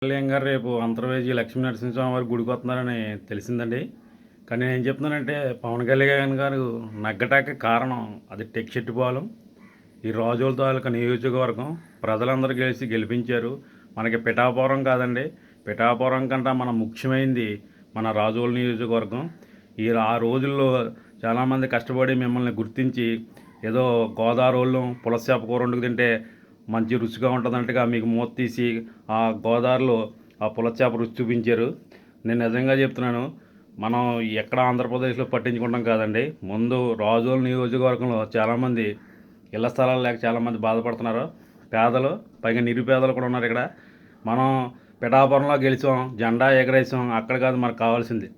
కళ్యాణ్ గారు రేపు అంతర్వేది లక్ష్మీ నరసింహస్వామి వారి గుడికి వస్తున్నారని తెలిసిందండి. కానీ నేను ఏం చెప్తున్నానంటే పవన్ కళ్యాణ్ గారు నగ్గటానికి కారణం అది టెక్చెట్టుపాలెం. ఈ రాజోల తాలూకా నియోజకవర్గం ప్రజలందరూ కలిసి గెలిపించారు. మనకి పిఠాపురం కాదండి, పిఠాపురం కంటే మన ముఖ్యమైనది మన రాజోల నియోజకవర్గం. ఆ రోజుల్లో చాలామంది కష్టపడి మిమ్మల్ని గుర్తించి ఏదో గోదావరి వాళ్ళు పులస చేప కూర వండుకు తింటే మంచి రుచిగా ఉంటుందంటగా మీకు మూత తీసి ఆ గోదావరిలో ఆ పులస చేప రుచి చూపించారు. నేను నిజంగా చెప్తున్నాను, మనం ఎక్కడ ఆంధ్రప్రదేశ్లో పట్టించుకుంటాం కాదండి. ముందు రాజోల నియోజకవర్గంలో చాలామంది ఇళ్ల స్థలాలు లేక చాలామంది బాధపడుతున్నారు. పేదలు, పైగా నిరుపేదలు కూడా ఉన్నారు ఇక్కడ. మనం పిఠాపురంలో గెలిచాం, జెండా ఎగరేసాం, అక్కడ కాదు మనకు కావాల్సింది.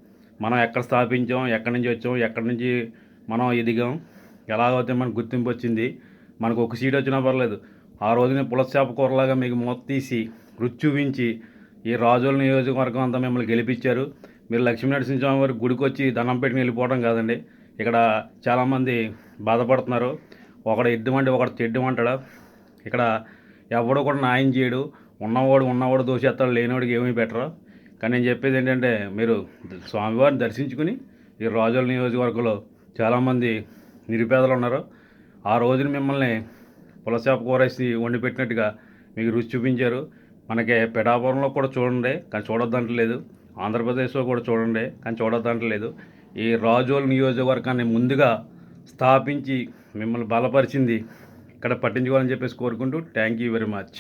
మనం ఎక్కడ స్థాపించాం, ఎక్కడి నుంచి వచ్చాం, ఎక్కడి నుంచి మనం ఎదిగాం, ఎలాగైతే మనకు గుర్తింపు వచ్చింది. మనకు ఒక సీట్ వచ్చినా పర్లేదు, ఆ రోజున పులస చేప కూరలాగా మీకు మూత తీసి రుచి చూపించి ఈ రాజోల నియోజకవర్గం అంతా మిమ్మల్ని గెలిపించారు. మీరు లక్ష్మీ నరసింహస్వామి వారి గుడికి వచ్చి దండం పెట్టుకుని వెళ్ళిపోవడం కాదండి. ఇక్కడ చాలామంది బాధపడుతున్నారు. ఒకడు ఎడ్డమంటే ఒకడు చెడ్డమంటాడు. ఇక్కడ ఎవడో కూడా న్యాయం చేయడు. ఉన్నవాడు దోషేస్తాడు, లేనివాడికి ఏమీ పెట్టరు. కానీ నేను చెప్పేది ఏంటంటే, మీరు స్వామివారిని దర్శించుకుని ఈ రాజోల నియోజకవర్గంలో చాలామంది నిరుపేదలు ఉన్నారు. ఆ రోజున మిమ్మల్ని పులస కూర వేసి వండి పెట్టినట్టుగా మీకు రుచి చూపించారు. మనకి పిఠాపురంలో కూడా చూడండి, కానీ చూడొద్దంటలేదు. ఆంధ్రప్రదేశ్లో కూడా చూడండి, కానీ చూడొద్దంటలేదు. ఈ రాజోల్ నియోజకవర్గాన్ని ముందుగా స్థాపించి మిమ్మల్ని బలపరిచింది ఇక్కడ పట్టించుకోవాలని చెప్పేసి కోరుకుంటూ థ్యాంక్ యూ వెరీ మచ్.